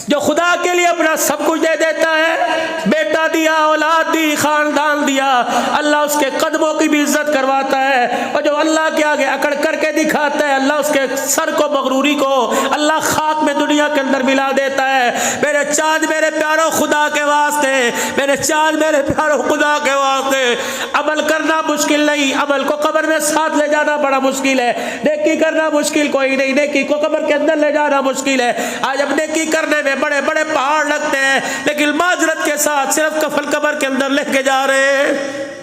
जो खुदा के लिए अपना सब कुछ दे देता है, बेटा दिया, औलाद दी, खानदान दिया, अल्लाह उसके कदमों की भी इज्जत करवाता है। और जो अल्लाह के आगे अकड़ करके दिखाता है, अल्लाह उसके सर को, मगरूरी को अल्लाह खाक में दुनिया के अंदर मिला देता है। मेरे चाँद मेरे प्यारो खुदा के वास्ते, मेरे चाँद मेरे प्यारो खुदा के वास्ते अमल करना मुश्किल नहीं, अमल को कब्र में साथ ले जाना बड़ा मुश्किल है। नेकी करना मुश्किल कोई नहीं, नेकी को कब्र के अंदर ले जाना मुश्किल है। आज अब नेकी करने में बड़े बड़े पहाड़ लगते हैं, लेकिन माजरत के साथ सिर्फ कफन कब्र के अंदर लेके जा रहे हैं।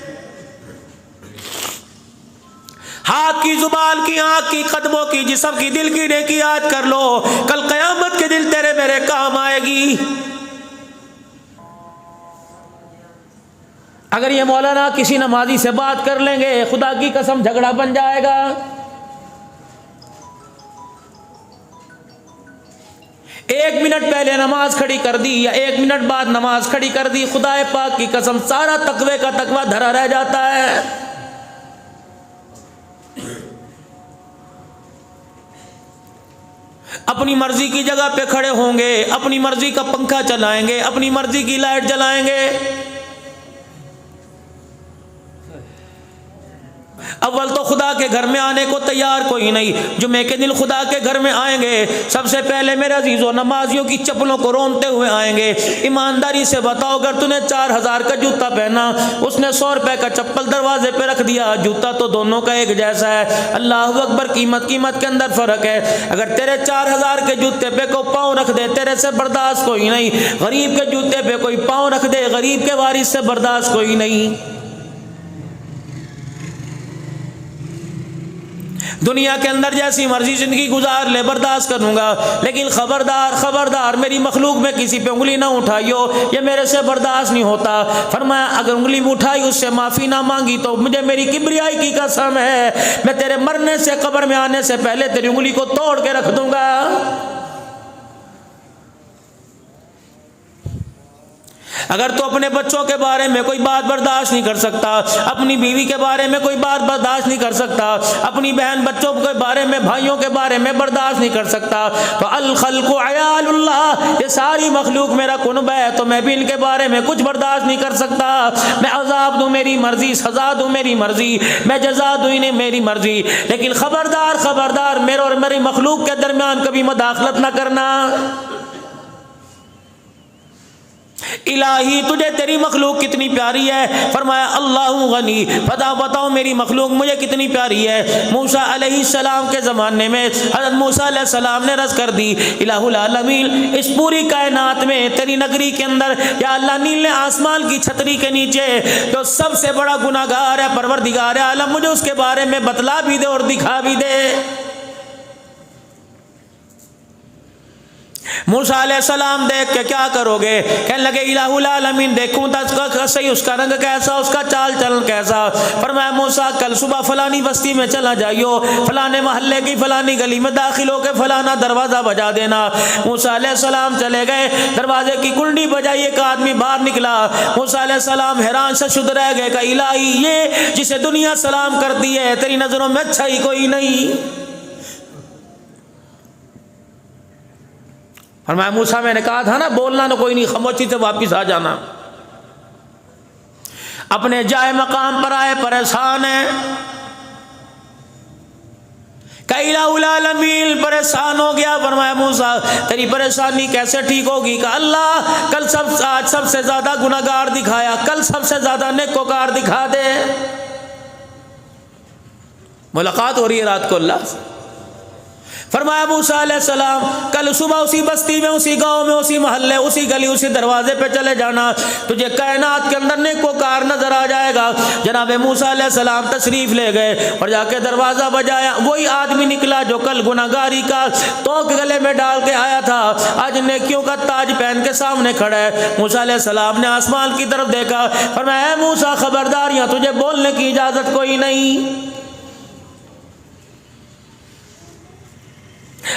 हाथ की, जुबान की, आंख की, कदमों की, जिस्म की, दिल की नेकी याद कर लो, कल कयामत के दिन तेरे मेरे काम आएगी। अगर ये मौलाना किसी नमाजी से बात कर लेंगे, खुदा की कसम झगड़ा बन जाएगा। एक मिनट पहले नमाज खड़ी कर दी या एक मिनट बाद नमाज खड़ी कर दी, खुदा पाक की कसम सारा तकवे का तकवा धरा रह जाता है। अपनी मर्जी की जगह पे खड़े होंगे, अपनी मर्जी का पंखा चलाएंगे, अपनी मर्जी की लाइट जलाएंगे। अव्वल तो खुदा के घर में आने को तैयार कोई नहीं। जुमे के दिन खुदा के घर में आएंगे, सबसे पहले मेरे अजीजों नमाजियों की चप्पलों को रोनते हुए आएंगे। ईमानदारी से बताओ, अगर तूने 4000 का जूता पहना, उसने 100 रुपए का चप्पल दरवाजे पे रख दिया, जूता तो दोनों का एक जैसा है। अल्लाह अकबर, कीमत के अंदर फर्क है। अगर तेरे 4000 के जूते पे को पाँव रख दे, तेरे से बर्दाश्त कोई नहीं। गरीब के जूते पे कोई पाँव रख दे, गरीब के वारिस से बर्दाश्त कोई नहीं। दुनिया के अंदर जैसी मर्जी जिंदगी गुजार ले, बर्दाश्त करूंगा, लेकिन खबरदार खबरदार मेरी मखलूक में किसी पे उंगली ना उठाइयो, ये मेरे से बर्दाश्त नहीं होता। फरमाया अगर उंगली में उठाई, उससे माफी ना मांगी, तो मुझे मेरी किब्रियाई की कसम है, मैं तेरे मरने से, कब्र में आने से पहले तेरी उंगली को तोड़ के रख दूंगा। अगर तो अपने बच्चों के बारे में कोई बात बर्दाश्त नहीं कर सकता, अपनी बीवी के बारे में कोई बात बर्दाश्त नहीं कर सकता, अपनी बहन बच्चों के बारे में, भाइयों के बारे में बर्दाश्त नहीं कर सकता, तो अल खल्क़ु अयालुल्लाह, ये सारी मखलूक मेरा कुनब है, तो मैं भी इनके बारे में कुछ बर्दाश्त नहीं कर सकता। मैं अजाब दूँ मेरी मर्जी, सजा दूँ मेरी मर्जी, मैं जजा दूँ इन्हें मेरी मर्जी, लेकिन खबरदार खबरदार मेरे और मेरी मखलूक के दरमियान कभी मदाखलत ना करना। इलाही तुझे तेरी मखलूक कितनी प्यारी है। फरमाया अल्लाहु गनी, बताओ मेरी मखलूक मुझे कितनी प्यारी है। मूसा अलैहिस्सलाम के ज़माने में हज़रत मूसा अलैहिस्सलाम ने रज़ कर दी, इलाहुल आलमीन, इस पूरी कायनात में तेरी नगरी के अंदर या अल्लाह नीले आसमान की छतरी के नीचे तो सबसे बड़ा गुनाहगार है परवरदिगार आलम, मुझे उसके बारे में बतला भी दे और दिखा भी दे। मूसा अलैहिस्सलाम देख के क्या करोगे? कहने लगे इलाहुल आलमीन, देखूं तो सही उसका रंग कैसा, उसका चाल चलन कैसा। फरमाया मूसा कल सुबह फलानी बस्ती में चला जाइयो, फलाने मोहल्ले की फलानी गली में दाखिल होकर फलाना दरवाजा बजा देना। मूसा अलैहिस्सलाम चले गए, दरवाजे की कुंडी बजाई, एक आदमी बाहर निकला। मूसा अलैहिस्सलाम हैरान से शुद्ध रह गए, कहा इलाही ये जिसे दुनिया सलाम करती है, तेरी नजरों में अच्छा ही कोई नहीं। फरमाया मूसा मैंने कहा था ना बोलना ना कोई नहीं, खामोशी से वापिस आ जाना। अपने जाए मकाम पर आए, परेशान है, इलाहुल आलमीन परेशान हो गया। फरमाया मूसा तेरी परेशानी कैसे ठीक होगी? कहा अल्लाह कल आज सबसे ज्यादा गुनाहगार दिखाया, कल सबसे ज्यादा नेकोकार दिखा दे। मुलाकात हो रही है रात को अल्लाह से। फरमाया मूसा अलैहिस्सलाम कल सुबह उसी बस्ती में, उसी गांव में, उसी मोहल्ले, उसी गली, उसी दरवाजे पे चले जाना, तुझे कायनात के अंदर नेकोकार नजर आ जाएगा। जनाब मूसा अलैहिस्सलाम तशरीफ ले गए और जाके दरवाजा बजाया। वही आदमी निकला जो कल गुनाहगारी का तोक गले में डाल के आया था, आज नेकियों का ताज पहन के सामने खड़ा है। मूसा अलैहिस्सलाम ने आसमान की तरफ देखा, फरमाया मूसा खबरदार, यहाँ तुझे बोलने की इजाजत कोई नहीं।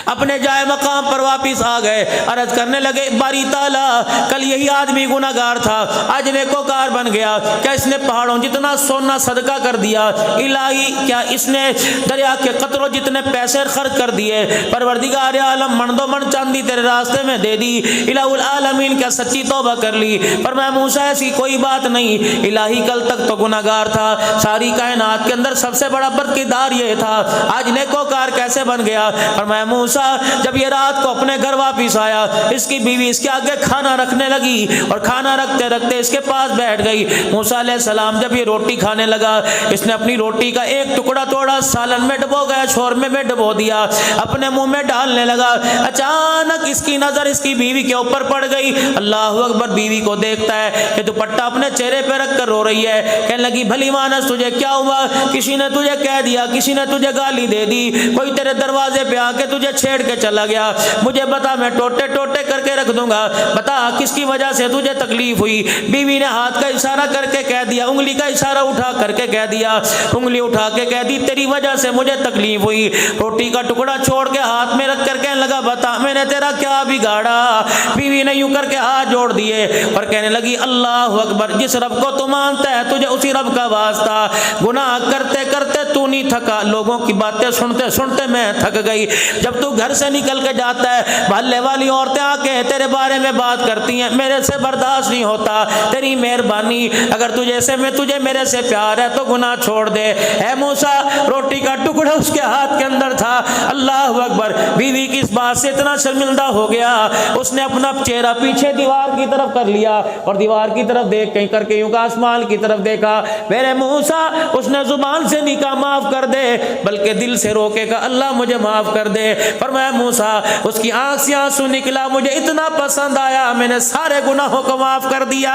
अपने जाए मकाम पर वापिस आ गए। अर्ज करने लगे बारी ताला, कल यही आदमी गुनाहगार था, आज नेकोकार बन गया। क्या इसने पहाड़ों जितना सोना सदका कर दिया? इलाही क्या इसने दरिया के कतरों जितने पैसे खर्च कर दिए? परवरदिगार आलम मन दो मन चांदी तेरे रास्ते में दे दी। इलाहुल आलमीन क्या सच्ची तौबा कर ली? पर मैं मूसा ऐसी कोई बात नहीं, इलाही कल तक तो गुनाहगार था, सारी कायनात के अंदर सबसे बड़ा बदकिरदार ये था, आज नेकोकार कैसे बन गया? पर मैं मूसा जब ये रात को अपने घर वापिस आया, इसकी बीवी इसके आगे खाना रखने लगी और खाना रखते रखते इसके पास बैठ गई। मूसा अलैहिस्सलाम जब ये रोटी खाने लगा, इसने अपनी रोटी का एक टुकड़ा तोड़ा, सालन में डबो गया, शोरमे में डबो दिया, अपने मुंह में डालने लगा। अचानक इसकी नजर इसकी बीवी के ऊपर पड़ गई। अल्लाह अकबर, बीवी को देखता है कि दुपट्टा अपने चेहरे पे रख कर रो रही है। कहने लगी भली मानस तुझे क्या हुआ? किसी ने तुझे कह दिया, किसी ने तुझे गाली दे दी, कोई तेरे दरवाजे पे आके तुझे छेड़ के चला गया? मुझे बता, मैं टोटे टोटे करके रख दूंगा, बता किसकी वजह से तुझे तकलीफ हुई? बीवी ने हाथ का इशारा करके कह दिया, उंगली का इशारा उठा करके कह दिया, उंगली उठा के कह दी तेरी वजह से मुझे तकलीफ हुई। रोटी का टुकड़ा छोड़ के हाथ में रख कर कहने लगा बता मैंने तेरा क्या बिगाड़ा? बीवी ने यूं करके हाथ जोड़ दिए और कहने लगी अल्लाह अकबर, जिस रब को तू मानता है तुझे उसी रब का वास्ता। गुनाह करते करते तू नहीं थका, लोगों की बातें सुनते सुनते मैं थक गई। जब तू घर से निकल के जाता है, भल्ले वाली औरतें आके तेरे बारे में बात करती हैं, मेरे से बर्दाश्त नहीं होता। तेरी मेहरबानी, अगर तुझे मेरे से प्यार है तो गुनाह छोड़ दे। है मूसा, रोटी का टुकड़ा उसके हाथ के अंदर था। अल्लाह अकबर, बीवी की इस बात से इतना शर्मिंदा हो गया, उसने अपना चेहरा पीछे दीवार की तरफ कर लिया और दीवार की तरफ देख कहीं करके यूं आसमान की तरफ देखा। मेरे मूसा, उसने जुबान से नहीं कहा माफ कर दे, बल्कि दिल से रोके का अल्लाह मुझे माफ कर दे। फरमाया मूसा, उसकी आंख से आंसू निकला, मुझे इतना पसंद आया मैंने सारे गुनाहों को माफ कर दिया।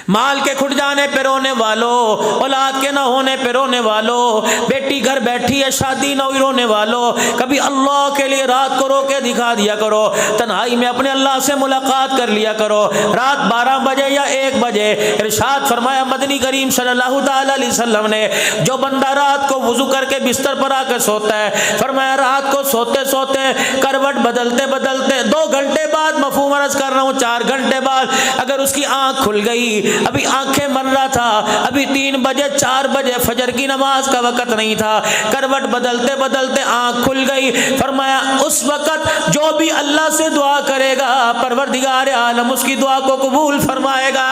माल के खुट जाने पे रोने वालों, औलाद के ना होने पे रोने वालों, बेटी घर बैठी है शादी ना हुई रोने वालों, कभी अल्लाह के लिए रात को रो के दिखा दिया करो, तन्हाई में अपने अल्लाह से मुलाकात कर लिया करो। रात 12 बजे या 1 बजे इरशाद फरमाया मदनी करीम सल्लल्लाहु ताला अलैहि वसल्लम ने, जो बंदा रात को वुजू करके बिस्तर पर आकर सोता है, फरमाया रात को सोते सोते करवट बदलते बदलते 2 घंटे बाद, मफहूम अर्ज कर रहा हूँ 4 घंटे बाद, अगर उसकी आंख खुल गई, अभी आंखें मर रहा था, अभी 3 बजे 4 बजे फजर की नमाज का वक्त नहीं था, करवट बदलते बदलते आंख खुल गई, फरमाया उस वक्त जो भी अल्लाह से दुआ करेगा परवरदिगार आलम उसकी दुआ को कबूल फरमाएगा।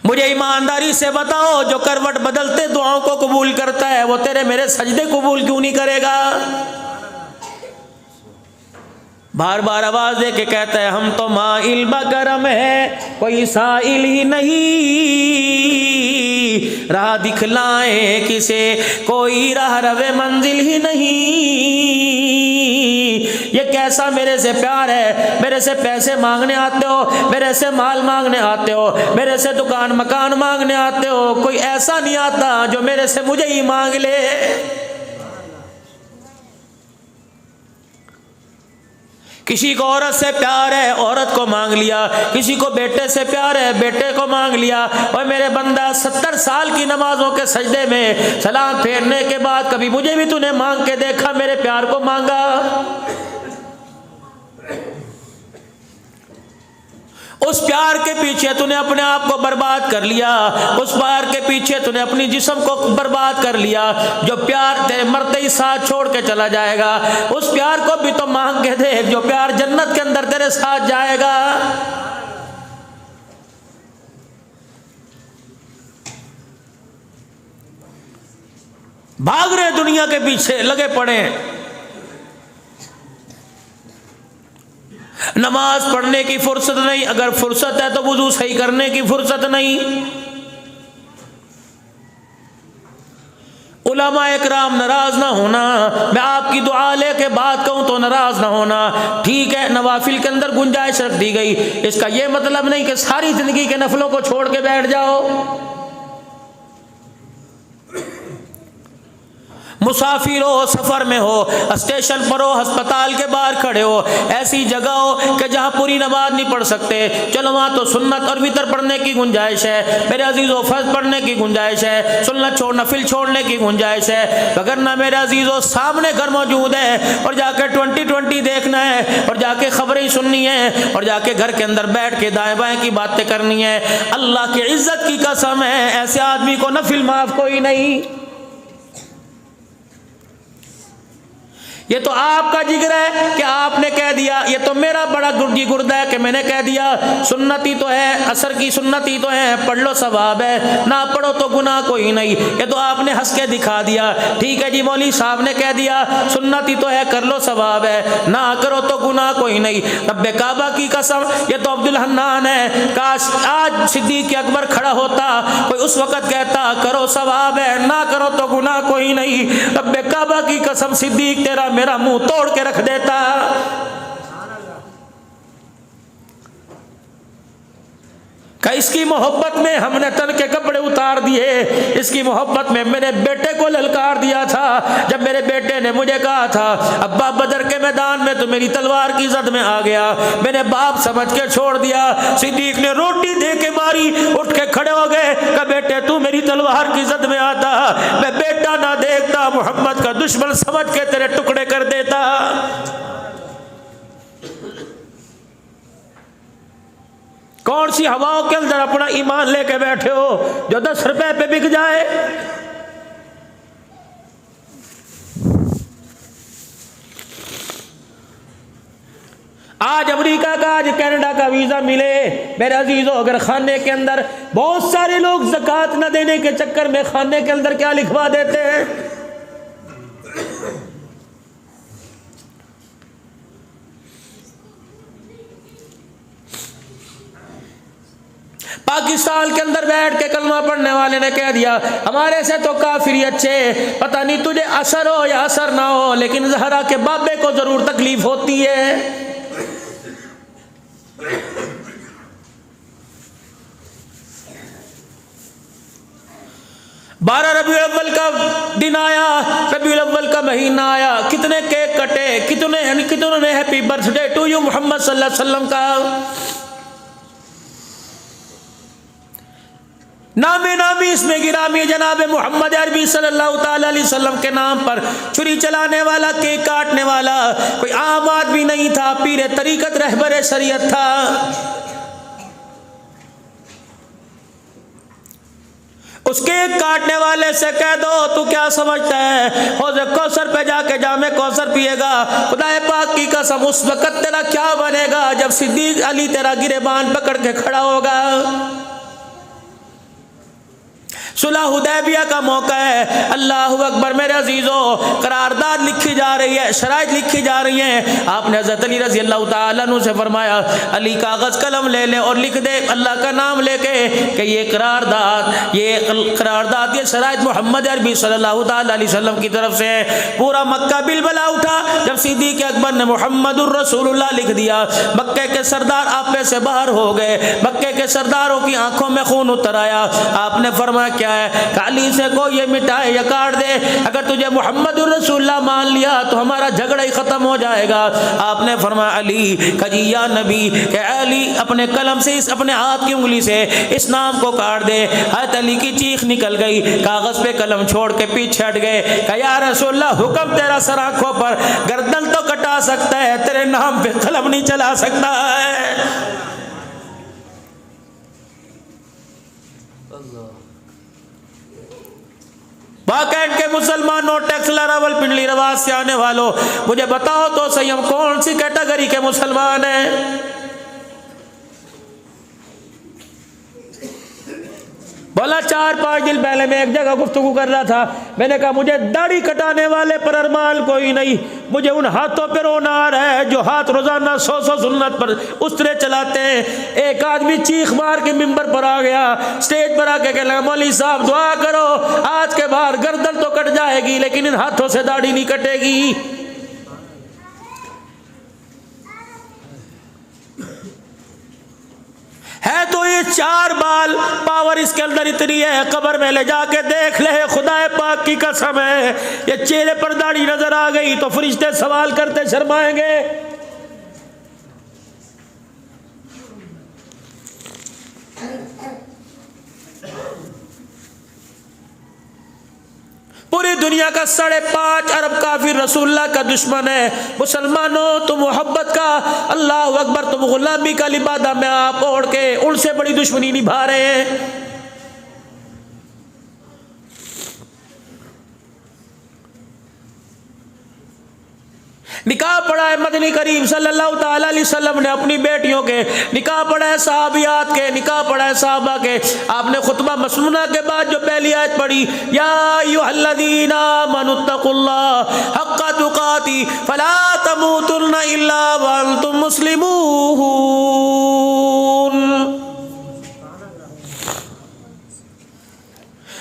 मुझे ईमानदारी से बताओ, जो करवट बदलते दुआओं को कबूल करता है वो तेरे मेरे सजदे कबूल क्यों नहीं करेगा? बार बार आवाज दे के कहता है हम तो माइल बकरम है, कोई साइल ही नहीं, राह दिखलाए किसे कोई राह रवे मंजिल ही नहीं। ये कैसा मेरे से प्यार है, मेरे से पैसे मांगने आते हो, मेरे से माल मांगने आते हो, मेरे से दुकान मकान मांगने आते हो, कोई ऐसा नहीं आता जो मेरे से मुझे ही मांग ले। किसी को औरत से प्यार है, औरत को मांग लिया, किसी को बेटे से प्यार है, बेटे को मांग लिया। और मेरे बंदा 70 साल की नमाजों के सजदे में सलाम फेरने के बाद कभी मुझे भी तूने मांग के देखा, मेरे प्यार को मांगा? उस प्यार के पीछे तूने अपने आप को बर्बाद कर लिया, उस प्यार के पीछे तूने अपनी जिस्म को बर्बाद कर लिया। जो प्यार तेरे मरते ही साथ छोड़ के चला जाएगा, उस प्यार को भी तो मांग के देख, जो प्यार जन्नत के अंदर तेरे साथ जाएगा। भाग रहे दुनिया के पीछे लगे पड़े, नमाज पढ़ने की फुर्सत नहीं, अगर फुर्सत है तो वुजू सही करने की फुर्सत नहीं। उलमा इकराम नाराज ना होना, मैं आपकी दुआ लेके बात कहूं तो नाराज ना होना, ठीक है नवाफिल के अंदर गुंजाइश रख दी गई, इसका यह मतलब नहीं कि सारी जिंदगी के नफलों को छोड़ के बैठ जाओ। मुसाफिर हो, सफर में हो, स्टेशन पर हो, अस्पताल के बाहर खड़े हो, ऐसी जगह हो कि जहाँ पूरी नमाज नहीं पढ़ सकते, चलो वहाँ तो सुन्नत और वितर पढ़ने की गुंजाइश है मेरे अजीजों, फर्ज पढ़ने की गुंजाइश है, सुन्नत छोड़ नफिल छोड़ने की गुंजाइश है। अगर ना मेरे अजीजों सामने घर मौजूद है और जाके 2020 देखना है और जाके खबरें सुननी है और जाके घर के अंदर बैठ के दाएं बाएं की बातें करनी है, अल्लाह की इज्जत की कसम है ऐसे आदमी को नफिल माफ कोई नहीं। ये तो आपका जिक्र है कि आपने कह दिया, ये तो मेरा बड़ा गुर्जी गुर्दा है कि मैंने कह दिया सुन्नती तो है, असर की सुन्नती तो है, पढ़ लो सवाब है, ना पढ़ो तो गुनाह कोई नहीं। ये तो आपने हंस के दिखा दिया, ठीक है जी मौली साहब ने कह दिया सुन्नती तो है, कर लो सवाब है, ना करो तो गुनाह कोई नहीं। रब्बे काबा की कसम, ये तो अब्दुल हन्नान है, काश आज सिद्दीक अकबर खड़ा होता, कोई उस वक्त कहता करो सवाब है, ना करो तो गुनाह कोई नहीं। रब्बे काबा की कसम सिद्दीक तेरा मेरा मुंह तोड़ के रख देता। का इसकी मोहब्बत में हमने तन के कपड़े उतार दिए, इसकी मोहब्बत में मेरे बेटे को ललकार दिया था। जब मेरे बेटे ने मुझे कहा था अब्बा बदर के मैदान में तो मेरी तलवार की जद में आ गया, मैंने बाप समझ के छोड़ दिया। सिद्दीक ने रोटी दे के मारी, उठ के खड़े हो गए, कहा बेटे तू मेरी तलवार की जद में आता, मैं बेटा ना देखता मोहम्मद का दुश्मन समझ के तेरे टुकड़े कर देता। कौन सी हवाओं के अंदर अपना ईमान लेके बैठे हो जो 10 रुपए पे बिक जाए। आज अमेरिका का, आज कनाडा का वीजा मिले मेरे अजीजों, अगर खाने के अंदर बहुत सारे लोग ज़कात न देने के चक्कर में खाने के अंदर क्या लिखवा देते हैं, पाकिस्तान के अंदर बैठ के कलमा पढ़ने वाले ने कह दिया हमारे से तो काफिर अच्छे, पता नहीं तुझे असर हो या असर ना हो, लेकिन जहरा के बाबे को जरूर तकलीफ होती है। 12 रबीउल अव्वल का दिन आया, रबीउल अव्वल का महीना आया, कितने केक कटे, कितनों ने happy birthday to you Muhammad सल्लल्लाहु अलैहि वसल्लम का नामे नामी इसमें गिरामी जनाब मोहम्मद अरबी सल्लल्लाहु ताला अलैहि वसल्लम के नाम पर छुरी चलाने वाला, केक काटने वाला कोई आम आदमी नहीं था, पीर तरीकत रहबर शरीयत था। उस केक काटने वाले से कह दो तू क्या समझता है, हौज़ कौसर पे जाके जामे कौसर पिएगा, खुदाए पाक की कसम उस वक़्त तेरा क्या बनेगा जब सिद्दीक अली तेरा गिरेबान पकड़ के खड़ा होगा। सुलह हुदैबिया का मौका है, अल्लाहु अकबर मेरे अजीजों, करारदाद लिखी जा रही है, शराइत लिखी जा रही हैं। आपने हज़रत अली रज़ी अल्लाह तआला अन्हु से फरमाया अली कागज़ कलम ले ले और लिख दे अल्लाह का नाम लेके कि ये करारदाद ये शराइत मोहम्मद अरबी सल्लल्लाहु तआला अलैहि वसल्लम की तरफ से है। पूरा मक्का बिलबला उठा जब सिद्दीक़ अकबर ने मुहम्मदुर रसूलुल्लाह लिख दिया। मक्के के सरदार आप में से बाहर हो गए, मक्के के सरदारों की आंखों में खून उतर आया। आपने फरमाया क्या है, काली से को ये मिटाए या काट दे, अगर तुझे मोहम्मद रसूलुल्लाह मान लिया तो हमारा झगड़ा ही खत्म हो जाएगा। आपने फरमाया अली कजी या नबी के अली अपने कलम से अपने हाथ की उंगली से इस नाम को काट दे। हज़रत अली की चीख निकल गई, कागज पे कलम छोड़ के पीछे हट गए। कहा या रसूलुल्लाह हुक्म तेरा सर आंखों पर, गर्दन तो कटा सकता है, तेरे नाम पे कलम नहीं चला सकता है। बाकायद के मुसलमानों, टैक्सला रावलपिंडी रवाज से आने वालों, मुझे बताओ तो सही हम कौन सी कैटेगरी के मुसलमान हैं। बोला 4-5 दिन पहले मैं एक जगह गुफ्तगू कर रहा था, मैंने कहा मुझे दाढ़ी कटाने वाले पर अरमान कोई नहीं, मुझे उन हाथों पर रोना आ रहा है जो हाथ रोजाना 100 सुन्नत पर उस्तरे चलाते हैं। एक आदमी चीख मार के मिंबर पर आ गया, स्टेज पर आके कह लगा मौलवी साहब दुआ करो, आज के बाद गर्दन तो कट जाएगी लेकिन इन हाथों से दाढ़ी नहीं कटेगी। है तो ये 4 बाल, पावर इसके अंदर इतनी है, कब्र में ले जाके देख ले, खुदा पाक की कसम है, ये चेहरे पर दाढ़ी नजर आ गई तो फरिश्ते सवाल करते शर्माएंगे। पूरी दुनिया का 5.5 अरब काफिर रसूलुल्लाह का दुश्मन है। मुसलमानों, तुम मोहब्बत का, अल्लाह अकबर, तुम गुलामी का लिबादा में आप ओढ़ के उनसे बड़ी दुश्मनी निभा रहे हैं। निकाह पढ़ा है मदनी करीम सल्लल्लाहु ताला अलैहि वसल्लम ने अपनी बेटियों के, निकाह पढ़ा है सहाबियात के, निकाह पढ़ा है सहाबा के। आपने खुतबा मसनूना के बाद जो पहली आयत पढ़ी, या अय्युहल्लज़ीना आमनुत्तकुल्लाह हक्का तुकाती फला तमूतुन्ना इल्ला व अंतुम मुस्लिमून।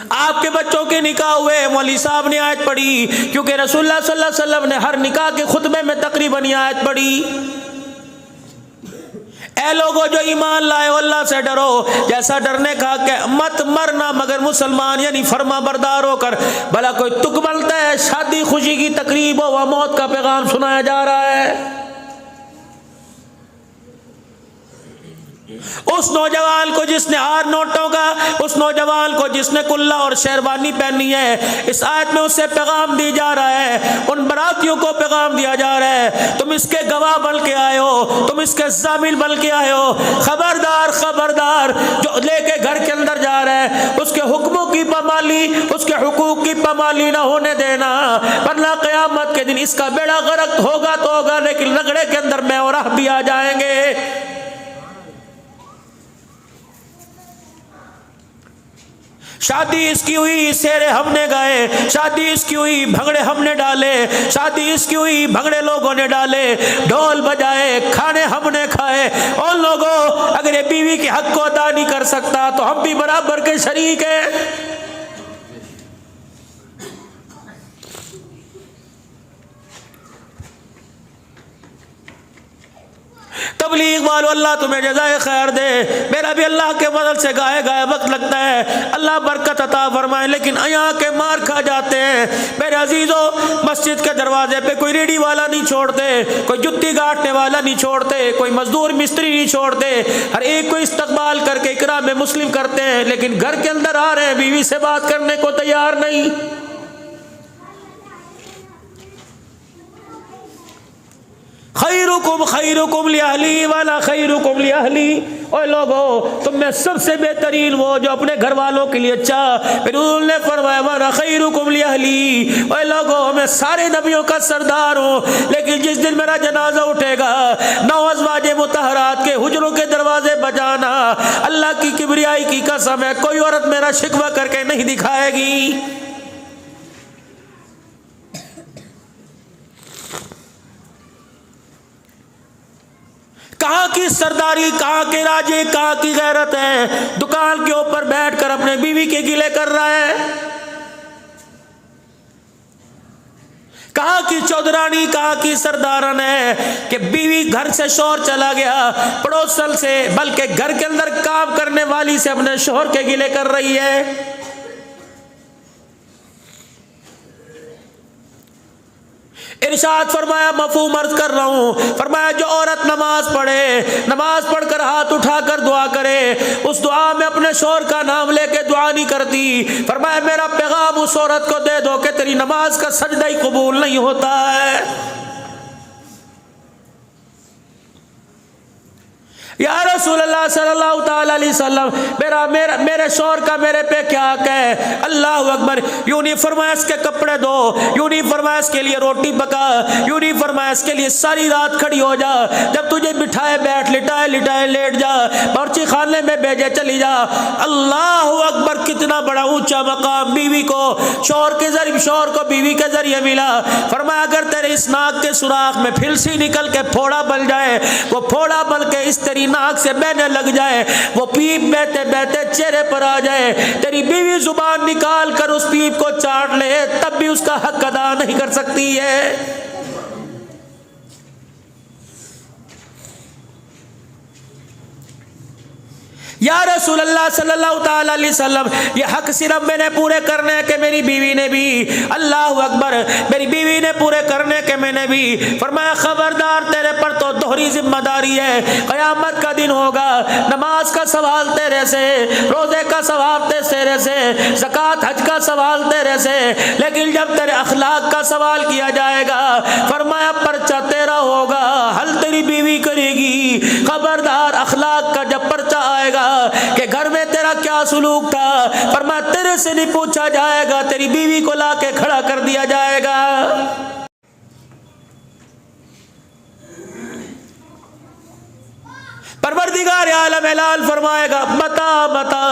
आपके बच्चों के निकाह हुए, मौलवी साहब ने आयत पढ़ी, क्योंकि रसूलुल्लाह सल्लल्लाहु अलैहि वसल्लम ने हर निकाह के खुतबे में तकरीबन ये आयत पढ़ी, ऐ लोगों जो ईमान लाए अल्लाह से डरो, जैसा डरने का कि मत मरना मगर मुसलमान, यानी फर्मा बरदार होकर। भला कोई तुक बनता है, शादी खुशी की तकरीब हो, वह मौत का पैगाम सुनाया जा रहा है। उस नौजवान को जिसने 8 नोटों का, उस नौजवान को जिसने कुल्ला और शेरवानी पहनी है, इस आयत में उससे पैगाम दी जा रहा है, उन बरातियों को पैगाम दिया जा रहा है, तुम इसके गवाह बन के आए हो, तुम इसके जामिल बन के आए हो, खबरदार खबरदार, जो लेके घर के अंदर जा रहा है उसके हुक्मों की पामाली, उसके हुकूक की पामाली ना होने देना, वरना क़यामत के दिन इसका बेड़ा गर्क होगा तो होगा, लेकिन रगड़े के अंदर मैं और आप भी आ जाएंगे। शादी इसकी हुई, शेरे हमने गाए, शादी इसकी हुई, भंगड़े हमने डाले, शादी इसकी हुई, भंगड़े लोगों ने डाले, ढोल बजाए, खाने हमने खाए। और लोगों, अगर ये बीवी के हक को अदा नहीं कर सकता तो हम भी बराबर के शरीक हैं। तबलीग वालों, अल्लाह तुम्हें जज़ाए खैर दे। मेरा भी अल्लाह के फज़ल से गाए गाए वक्त लगता है, अल्लाह बरकत अता फरमाए, लेकिन यहाँ के मार खा जाते हैं। मेरे अजीज़ों, मस्जिद के दरवाजे पे कोई रेडी वाला नहीं छोड़ते, कोई जुत्ती गांठने वाला नहीं छोड़ते, कोई मजदूर मिस्त्री नहीं छोड़ते, हर एक को इस्तकबाल करके इकराम मुस्लिम करते हैं, लेकिन घर के अंदर आ रहे हैं, बीवी से बात करने को तैयार नहीं। खैरुकुम लिअहली वाला खैरुकुम लिअहली। ओए लोगों, तुम में सबसे बेहतरीन वो जो अपने घर वालों के लिए अच्छा। फिर उन्होंने फरमाया वाला खैरुकुम लिअहली। ओए लोगों, मैं सारे नबियों का सरदार हूँ, लेकिन जिस दिन मेरा जनाजा उठेगा, 9 अज़वाजे मुतहरात के हुजरों के दरवाजे बजाना, अल्लाह की किबरियाई की कसम है, कोई औरत मेरा शिकवा करके नहीं दिखाएगी। कहाँ की सरदारी, कहाँ के राजे, कहाँ की गैरत है। दुकान के ऊपर बैठकर अपने बीवी के गिले कर रहा है। कहाँ की चौधरानी, कहाँ की सरदारन है कि बीवी घर से शोहर चला गया, पड़ोसन से, बल्कि घर के अंदर काम करने वाली से अपने शोहर के गिले कर रही है। इरशाद फरमाया, मफहूम अर्ज कर रहा हूँ, फरमाया जो औरत नमाज पढ़े, नमाज पढ़कर हाथ उठाकर दुआ करे, उस दुआ में अपने शोहर का नाम लेके दुआ नहीं करती, फरमाया मेरा पैगाम उस औरत को दे दो कि तेरी नमाज का सजदा ही कबूल नहीं होता है। या रसूलल्लाह सल्लल्लाहु ताला अलैहि वसल्लम, मेरे शौहर का मेरे पे क्या हक है। अल्लाह अकबर। यूं नहीं फरमाया इसके कपड़े दो, यूं नहीं फरमाया इसके लिए रोटी पका, यूं नहीं फरमाया इसके लिए सारी रात खड़ी हो जा, जब तुझे बिठाए बैठ, लिटाए लिटाए लेट जा, बावर्ची खाने में भेजे चली जा। अल्लाह अकबर, कितना बड़ा ऊंचा मकाम बीवी को शौहर के जरिए, शौहर को बीवी के जरिए मिला। फरमाया अगर तेरे इस नाक के सुराख में फिलसी निकल के फोड़ा बन जाए, वो फोड़ा बन के इस तेरी नाक से बहने लग जाए, वो पीप बहते बहते चेहरे पर आ जाए, तेरी बीवी जुबान निकाल कर उस पीप को चाट ले, तब भी उसका हक अदा नहीं कर सकती है। या रसूल अल्लाह सल्लल्लाहु ताला अलैहि वसल्लम, ये हक सिर्फ मैंने पूरे करने के, मेरी बीवी ने भी। अल्लाह अकबर, मेरी बीवी ने पूरे करने के, मैंने भी। फरमाया खबरदार, तेरे पर तो दोहरी जिम्मेदारी है। क़यामत का दिन होगा, नमाज का सवाल तेरे से, रोजे का सवाल तेरे से, ज़कात हज का सवाल तेरे से, लेकिन जब तेरे अखलाक का सवाल किया जाएगा, फरमाया पर्चा तेरा होगा, हल तेरी बीवी करेगी। खबरदार, अखलाक का जब पर्चा आएगा कि घर में तेरा क्या सुलूक था, फरमाया तेरे से नहीं पूछा जाएगा, तेरी बीवी को लाके खड़ा कर दिया जाएगा। परवरदिगार आलम ऐलान फरमाएगा, बता बता।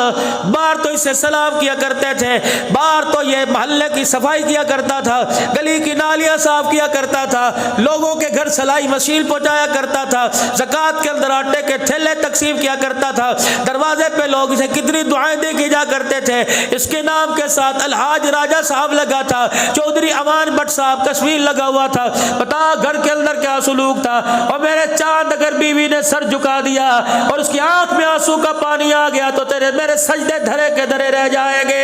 बाहर तो इसे सलाम किया करते थे, बाहर तो ये मोहल्ले की सफाई किया करता था, गली की नालियां साफ किया करता था, लोगों के घर सलाई मशीन पहुंचाया करता था, ज़कात के अंदर आटे के थैले तकसीम किया करता था, दरवाजे पे लोग इसे कितनी दुआएं दे के जा करते थे। इसके नाम के साथ अलहाज राजा साहब लगा था, चौधरी अमान भट्ट साहब कश्मीर लगा हुआ था। बता घर के अंदर क्या सुलूक था। और मेरे चांद, अगर बीवी ने सर झुका दिया और उसकी आंख में आंसू का पानी आ गया तो तेरे मेरे सजदे धरे के धरे रह जाएंगे।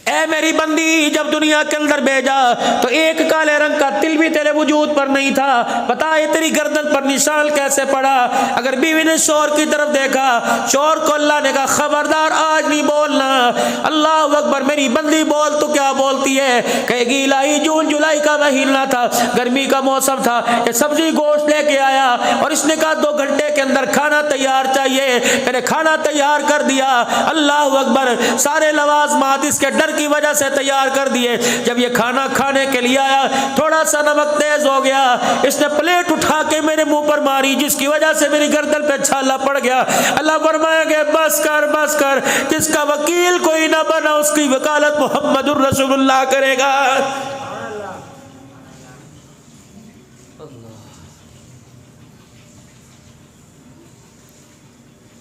ऐ मेरी बंदी, जब दुनिया के अंदर भेजा तो एक काले रंग का तिल भी तेरे वजूद पर नहीं था। बता ये तेरी गर्दन पर निशान कैसे पड़ा। अगर बीवी ने शौहर की तरफ देखा, शौहर को अल्लाह ने कहा खबरदार आज नहीं बोलना। अल्लाह अकबर, मेरी बंदी बोल, तो क्या बोलती है? कहेगी इलाही जून जुलाई का महीना था, गर्मी का मौसम था, ये सब्जी गोश्त लेके आया और इसने कहा 2 घंटे के अंदर खाना तैयार चाहिए। मैंने खाना तैयार कर दिया। अल्लाह अकबर, सारे लवाज़मात इसके डर की वजह से तैयार कर दिए। जब ये खाना खाने के लिए आया, थोड़ा सा नमक तेज हो गया, इसने प्लेट उठा के मेरे मुंह पर मारी, जिसकी वजह से मेरी गर्दन पे छाला पड़ गया। अल्लाह फरमाएंगे बस कर बस कर, जिसका वकील कोई ना बना उसकी वकालत मुहम्मदुर रसूलुल्लाह करेगा।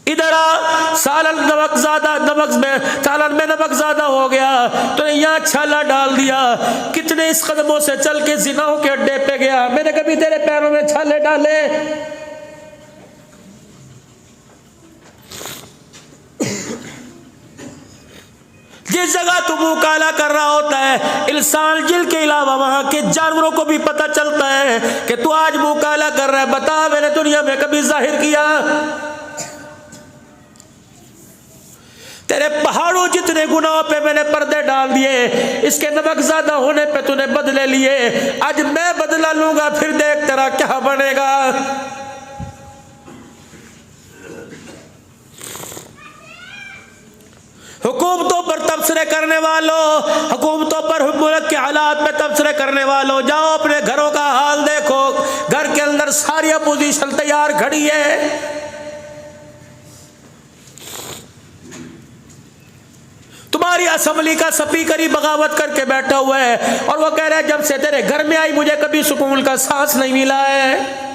इधर आ, सालन नमक ज्यादा, सालन में नमक ज्यादा हो गया तो यहाँ छाला डाल दिया। कितने इस कदमों से चल के जिनाओं के अड्डे पे गया, मैंने कभी तेरे पैरों में छाले डाले? जिस जगह तू मुंह काला कर रहा होता है, इंसान जिल के अलावा वहां के जानवरों को भी पता चलता है कि तू आज मुंह काला कर रहा है। बता मैंने दुनिया में कभी जाहिर किया? तेरे पहाड़ों जितने गुनाहों पे मैंने पर्दे डाल दिए, इसके नमक ज्यादा होने पे तूने बदले लिए। आज मैं बदला लूंगा, फिर देख तेरा क्या बनेगा। हुकूमतों पर तबसरे करने वालों, हुकूमतों पर मुल्क के हालात में तबसरे करने वालों, जाओ अपने घरों का हाल देखो। घर के अंदर सारी अपोजिशन तैयार खड़ी है। तुम्हारी असेंबली का स्पीकर ही बगावत करके बैठा हुआ है और वो कह रहा है जब से तेरे घर में आई मुझे कभी सुकून का सांस नहीं मिला है।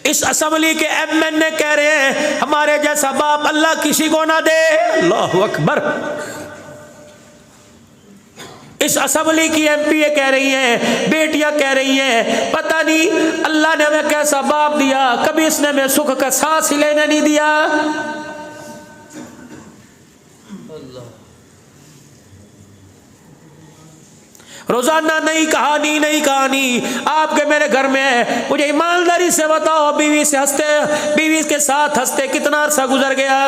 इस असेंबली के एमएनए कह रहे हैं हमारे जैसा बाप अल्लाह किसी को ना दे। अल्लाहु अकबर। इस असेंबली की एमपीए कह रही हैं, बेटियां कह रही हैं, पता नहीं अल्लाह ने हमें कैसा बाप दिया, कभी इसने हमें सुख का सांस ही लेने नहीं दिया। रोजाना नई कहानी नई कहानी आपके मेरे घर में है। मुझे ईमानदारी से बताओ, बीवी से हंसते, बीवी के साथ हंसते कितना अरसा गुजर गया?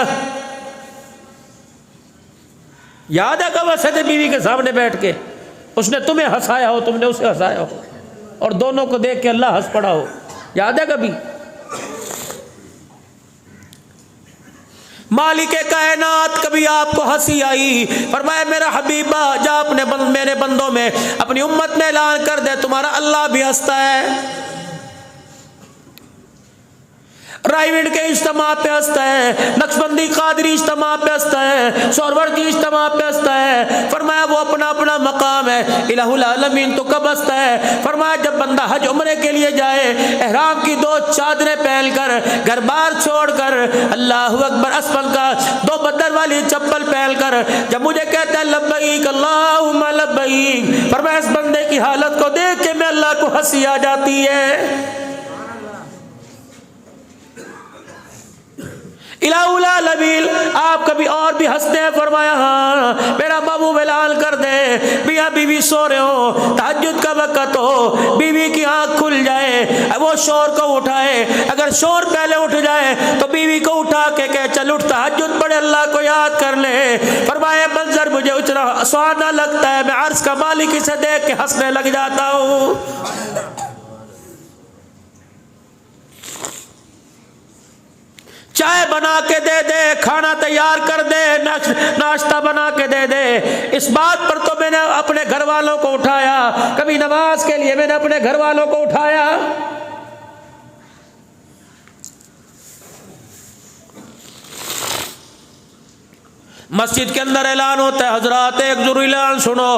याद है कब हंसे थे बीवी के सामने बैठ के? उसने तुम्हें हंसाया हो, तुमने उसे हंसाया हो, और दोनों को देख के अल्लाह हंस पड़ा हो। याद है कभी? मालिक कायनात कभी आपको हंसी आई? फरमाया मेरा हबीबा जा अपने मेरे बंदों में, अपनी उम्मत में ऐलान कर दे तुम्हारा अल्लाह भी हंसता है। रायविंड के इज्तिमा पे हंसता है, नक्शबंदी कादरी इज्तिमा पे हंसता है, सोरवर्दी इज्तिमा पे हंसता है। फरमाया वो अपना अपना मकाम है। इलाहुल आलमीन तो कब हंसता है? फरमाया जब बंदा हज उम्रे के लिए जाए, एहराम की 2 चादरें पहनकर, घर बार छोड़कर, अल्लाहु अकबर असफल का 2 बदर वाली चप्पल पहनकर जब मुझे कहता है लब्बैक अल्लाहुम्मा लब्बैक, फरमाया इस बंदे की हालत को देख के मैं अल्लाह को हंसी आ जाती है। इलाहुल आलमीन आप कभी और भी हंसते हैं? फरमाया हाँ, मेरा महबूब ऐलान कर दे, मियां बीवी सो रहे हो, तहज्जुद का वक्त हो, बीवी की आंख खुल जाए, वो शोर को उठाए, अगर शोर पहले उठ जाए तो बीवी को उठा के कहे चल उठ तहज्जुद पढ़े, अल्लाह को याद कर ले। फरमाया मंजर मुझे उतना सुहाना लगता है, मैं अर्श का मालिक इसे देख के हंसने लग जाता हूँ। चाय बना के दे दे, खाना तैयार कर दे, नाश्ता बना के दे दे, इस बात पर तो मैंने अपने घर वालों को उठाया। कभी नमाज के लिए मैंने अपने घर वालों को उठाया। मस्जिद के अंदर ऐलान होता है, हजरात एक जरूरी ऐलान सुनो,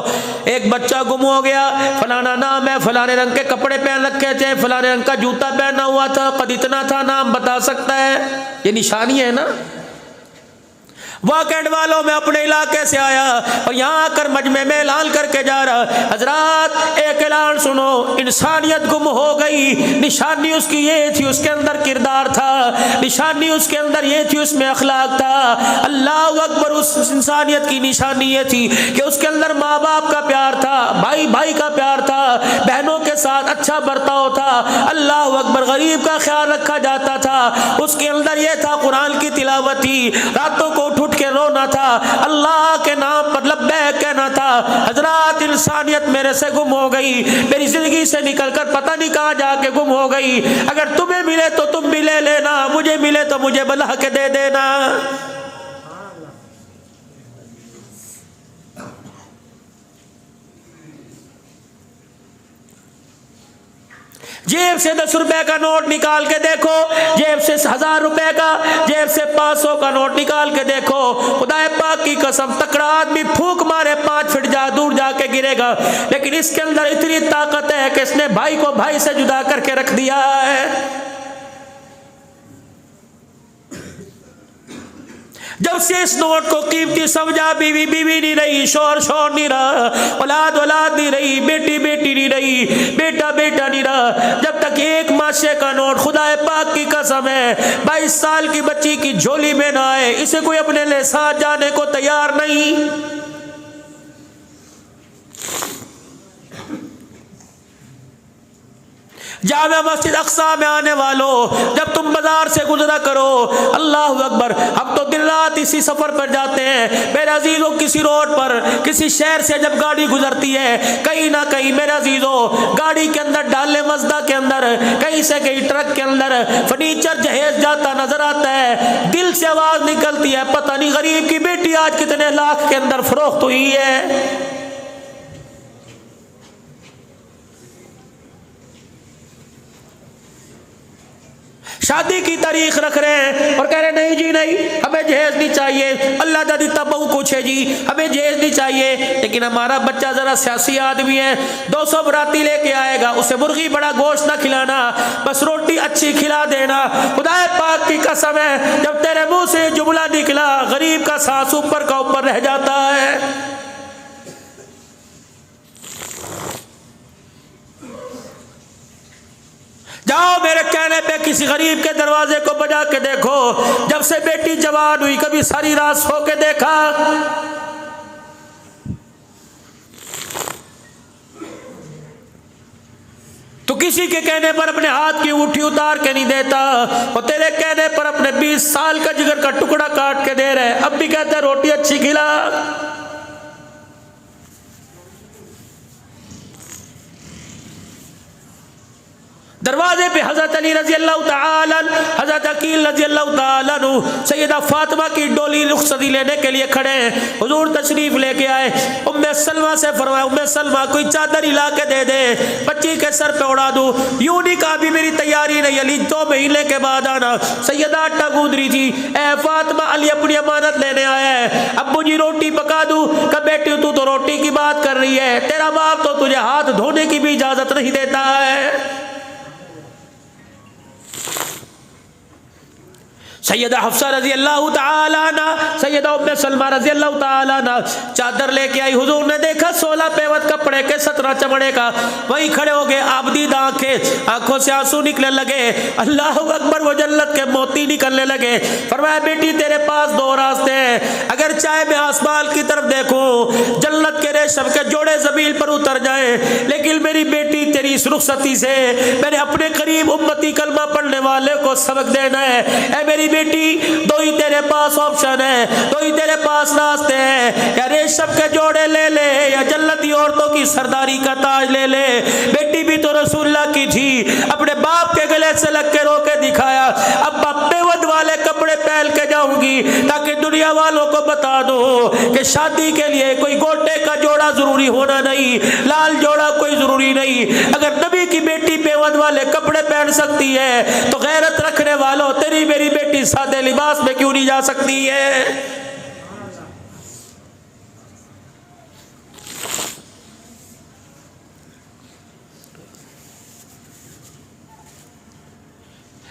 एक बच्चा गुम हो गया, फलाना नाम है, फलाने रंग के कपड़े पहन रखे थे, फलाने रंग का जूता पहना हुआ था, कद इतना था, नाम बता सकता है? ये निशानी है ना। वाकैंड वालों में अपने इलाके से आया और यहाँ आकर मजमे में ऐलान करके जा रहा, हजरात एक ऐलान सुनो, इंसानियत गुम हो गई। निशानी उसकी ये थी, उसके अंदर किरदार था, निशानी उसके अंदर ये थी, उसमें अखलाक था। अल्लाह अकबर, उस इंसानियत की निशानी ये थी कि उसके अंदर माँ बाप का प्यार था, भाई भाई का प्यार था, बहनों के साथ अच्छा बर्ताव था, अल्लाह अकबर, गरीब का ख्याल रखा जाता था। उसके अंदर यह था, कुरान की तिलावत थी, रातों को उठ के रोना था, अल्लाह के नाम पर लब्बैक कहना था। हजरात इंसानियत मेरे से गुम हो गई, मेरी जिंदगी से निकलकर पता नहीं कहां जाके गुम हो गई। अगर तुम्हें मिले तो तुम भी ले लेना, मुझे मिले तो मुझे बुला के दे देना। जेब से 10 रुपए का नोट निकाल के देखो, जेब से 1000 रुपए का, जेब से 500 का नोट निकाल के देखो, खुदा पाक की कसम तकड़ा आदमी फूंक मारे 5 फीट दूर जाके गिरेगा। लेकिन इसके अंदर इतनी ताकत है कि इसने भाई को भाई से जुदा करके रख दिया है। जब से इस नोट को कीमती समझा, बीवी बीवी नहीं रही, शोर शोर नहीं रहा, औलाद औलाद नहीं रही, बेटी बेटी नहीं रही, बेटा बेटा नहीं रहा। जब तक एक माशे का नोट, खुदा पाक की कसम है, 22 साल की बच्ची की झोली में ना आए, इसे कोई अपने लिए साथ जाने को तैयार नहीं। जामिया मस्जिद अक्सा में आने वालों, जब तुम बाजार से गुजरा करो, अल्लाह अकबर, हम तो दिन रात इसी सफर पर जाते हैं मेरे अजीजों। किसी रोड पर, किसी शहर से जब गाड़ी गुजरती है, कहीं ना कहीं मेरे अजीजों गाड़ी के अंदर डाले मजदा के अंदर, कहीं से कहीं ट्रक के अंदर फर्नीचर जहेज जाता नजर आता है। दिल से आवाज निकलती है, पता नहीं गरीब की बेटी आज कितने लाख के अंदर फरोख्त हुई है। शादी की तारीख रख रहे हैं और कह रहे नहीं जी नहीं, हमें जहेज नहीं चाहिए, अल्लाह दा दिता बहु कुछ है जी, हमें जहेज नहीं चाहिए। लेकिन हमारा बच्चा जरा सियासी आदमी है, 200 बराती लेके आएगा, उसे मुर्गी बड़ा गोश्त ना खिलाना, बस रोटी अच्छी खिला देना। खुदा पाक की कसम है, जब तेरे मुंह से जुमला निकला, गरीब का सांस ऊपर का ऊपर रह जाता है। जाओ मेरे कहने पे किसी गरीब के दरवाजे को बजा के देखो, जब से बेटी जवान हुई कभी सारी रात सो के देखा? तो किसी के कहने पर अपने हाथ की अंगूठी उतार के नहीं देता, और तेरे कहने पर अपने 20 साल का जिगर का टुकड़ा काट के दे रहे, अब भी कहते रोटी अच्छी खिला। दरवाजे पे हजरत अली रजी अल्लाह ताला, हजरत अकील रजी अल्लाह ताला सैयदा फातिमा की डोली रुखसती लेने के लिए खड़े हैं। हुजूर तशरीफ लेके आए। उम्मे सलमा से फरमाया, उम्मे सलमा कोई चादर हिला के दे दे, बच्ची के सर पे उड़ा दूं। यूं नहीं कहा भी मेरी तैयारी नहीं, अली 2 महीने के बाद आना। सैयदा आटा गूंद रही थी, ए फातिमा अली अपनी अमानत लेने आया है, अब्बू जी रोटी पका दूं? कहा बेटी तू तो रोटी की बात कर रही है, तेरा बाप तो तुझे हाथ धोने की भी इजाजत नहीं देता है। सैयदा हफ्सा रजी अल्लाह ताला अन्हा, सैयदा उम्मे सलमा रजी अल्लाह ताला अन्हा चादर लेके आई। हुजूर ने देखा 16 पेवत कपड़े के 17 चमड़े का, वहीं खड़े हो गए। आबदीद आंखों से आंसू निकलने लगे। अल्लाह अकबर, वो जन्नत के मोती निकलने लगे। फरमाया बेटी तेरे पास 2 रास्ते हैं, अगर चाहे मैं आसमान की तरफ देखूं, जन्नत के रेशम के जोड़े जमीन पर उतर जाए, लेकिन मेरी बेटी तेरी इस रुखसती से मैंने अपने करीब उम्मती कलमा पढ़ने वाले को सबक देना है। ऐ मेरी बेटी, 2 ही तेरे पास ऑप्शन है, 2 ही तेरे पास रास्ते हैं, या रेशम के जोड़े ले ले या जन्नती औरतों की सरदारी का ताज ले ले। बेटी भी तो रसूलुल्लाह की थी, अपने बाप के गले से लग के रो के दिखाया। अब बेवद वाले कपड़े पहन के जाऊंगी ताकि दुनिया वालों को बता दो कि शादी के लिए कोई गोटे का जोड़ा जरूरी होना नहीं, लाल जोड़ा कोई जरूरी नहीं। अगर नबी की बेटी बेवद वाले कपड़े पहन सकती है तो गैरत रखने वालों, तेरी मेरी बेटी सादे लिबास में क्यों नहीं जा सकती है?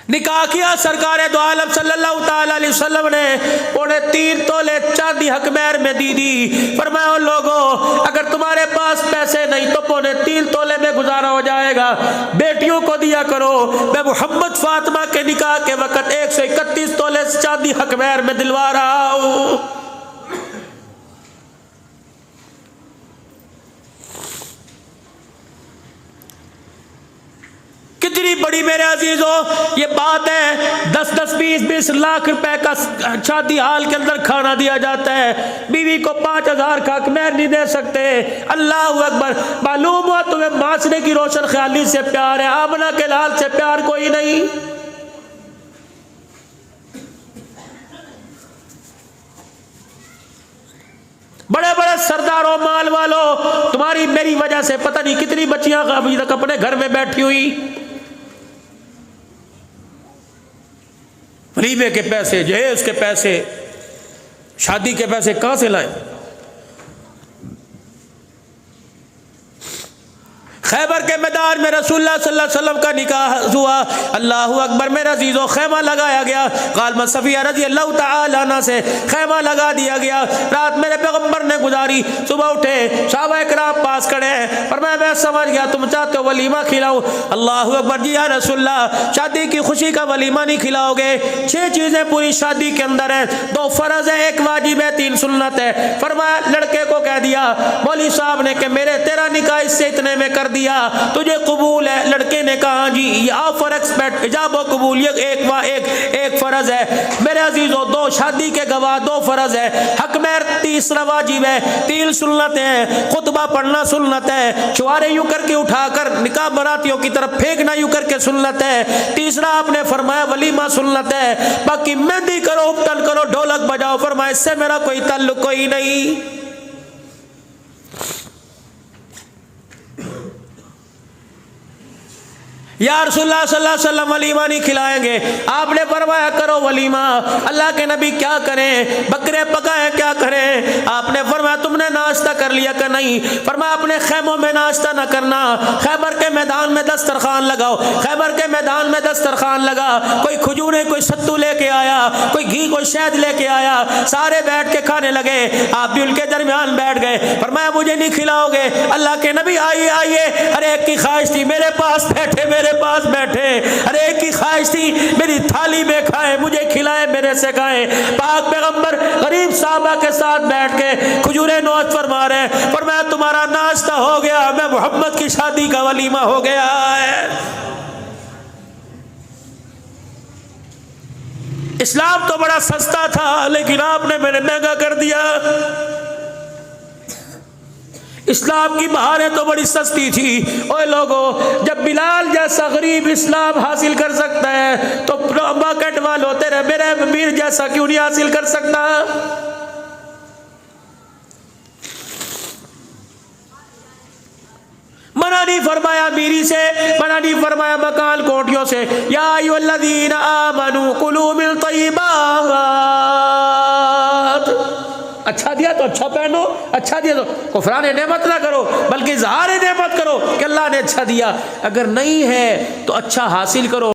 निकाह किया सरकार दो आलम सल्लल्लाहु ताला अलैहि वसल्लम ने 3.5 तोले चांदी हक महर में दी दी। फरमाया लोगों, अगर तुम्हारे पास पैसे नहीं तो 3.5 तोले में गुजारा हो जाएगा, बेटियों को दिया करो। मैं मोहम्मद फातिमा के निकाह के वक्त 131 तोले चांदी हक महर में दिलवा रहा हूं। कितनी बड़ी मेरे अजीजों ये बात है। 10-10, 20-20 लाख रुपए का शादी हाल के अंदर खाना दिया जाता है, बीवी को 5000 का महर नहीं दे सकते। अल्लाह अकबर। मालूम हुआ तुम्हें माशरे की रोशन ख्याली से प्यार है, आमना के लाल से प्यार कोई नहीं। बड़े बड़े सरदारों, माल वालों, तुम्हारी मेरी वजह से पता नहीं कितनी बच्चियां अभी तक अपने घर में बैठी हुई। वलीमे के पैसे, जहेज के पैसे, शादी के पैसे कहां से लाए? खैबर के मैदान में रसूलुल्लाह सल्लल्लाहु अलैहि वसल्लम का निकाह हुआ। अल्लाह अकबर। मेरे अजीजों, खैमा लगाया गया। गालमा सफिया रजी अल्लाह तआला अन्हा से खैमा लगा दिया गया। रात मेरे पैगंबर ने गुजारी। सुबह उठे, सहाबा इकराम पास खड़े हैं, पर मैं समझ गया तुम चाहते हो वलीमा खिलाओ। अल्लाह अकबर। जी या रसूलुल्लाह, शादी की खुशी का वलीमा नहीं खिलाओगे? 6 चीजें पूरी शादी के अंदर है, 2 फर्ज है, 1 वाजिब है, 3 सुन्नत है। फरमाया, लड़के को कह दिया मौलवी साहब ने कि मेरे तेरा निकाह इससे इतने में कर दिया, तुझे कबूल है? लड़के ने कहा जी, ये ऑफर एक्सपेक्ट इजाब कबूलियत एक फर्ज है। मेरे अजीजों, 2 शादी के गवाह, 2 फर्ज है, हक महर 3 वाजिब है, 3 सुन्नत है, खुतबा पढ़ना सुन्नत है, चुआरे यूं करके उठाकर निकाह बरातियों की तरफ फेंकना यूं करके सुन्नत है, तीसरा आपने फरमाया वलीमा सुन्नत है, बाकी मेहंदी करो, उपटन करो, ढोलक बजाओ, फरमाया इससे मेरा कोई ताल्लुक कोई नहीं। या रसूलुल्लाह सल्लल्लाहु अलैहि वसल्लम वलीमा नहीं खिलाएंगे। आपने फरमाया करो वलीमा। अल्लाह के नबी क्या करें? बकरे पकाएं, क्या करें? आपने फरमाया तुमने नाश्ता कर लिया कि नहीं? फरमाया अपने खैमों में नाश्ता ना करना, खैबर के मैदान में दस्तरखान लगाओ। खैबर के मैदान में दस्तरखान लगा, कोई खजूरें, कोई सत्तू लेके आया, कोई घी, कोई शहद लेके आया, सारे बैठ के खाने लगे। आप भी उनके दरमियान बैठ गए। फरमाया मुझे नहीं खिलाओगे? अल्लाह के नबी आइए आइए, हर एक की ख्वाहिश थी मेरे पास बैठे, मेरे पास बैठे, हर एक की ख्वाहिश थी मेरी थाली में खाए, मुझे खिलाए, मेरे से खाए। पाक पैगंबर गरीब साहबा के साथ बैठ के खजूरें नोच फरमा रहे, फरमाया तुम्हारा नाश्ता हो गया, मैं मोहम्मद की शादी का वलीमा हो गया है। इस्लाम तो बड़ा सस्ता था, लेकिन आपने मैंने महंगा कर दिया। इस्लाम की बहारें तो बड़ी सस्ती थी। ओए लोगों, जब बिलाल ऐसा गरीब इस्लाम हासिल कर सकता है तो बकेट वालों तेरे मेरे मीर जैसा क्यों नहीं हासिल कर सकता? मना नहीं फरमाया मीरी से, मना नहीं फरमाया मकान कोठियों से। या अय्युहल्लज़ीना आमनू कुलू मिन तय्यिबात, अच्छा दिया तो अच्छा पहनो, अच्छा दिया तो कुफरान नेमत ना करो बल्कि इज़हार नेमत करो कि अल्लाह ने अच्छा दिया। अगर नहीं है तो अच्छा हासिल करो।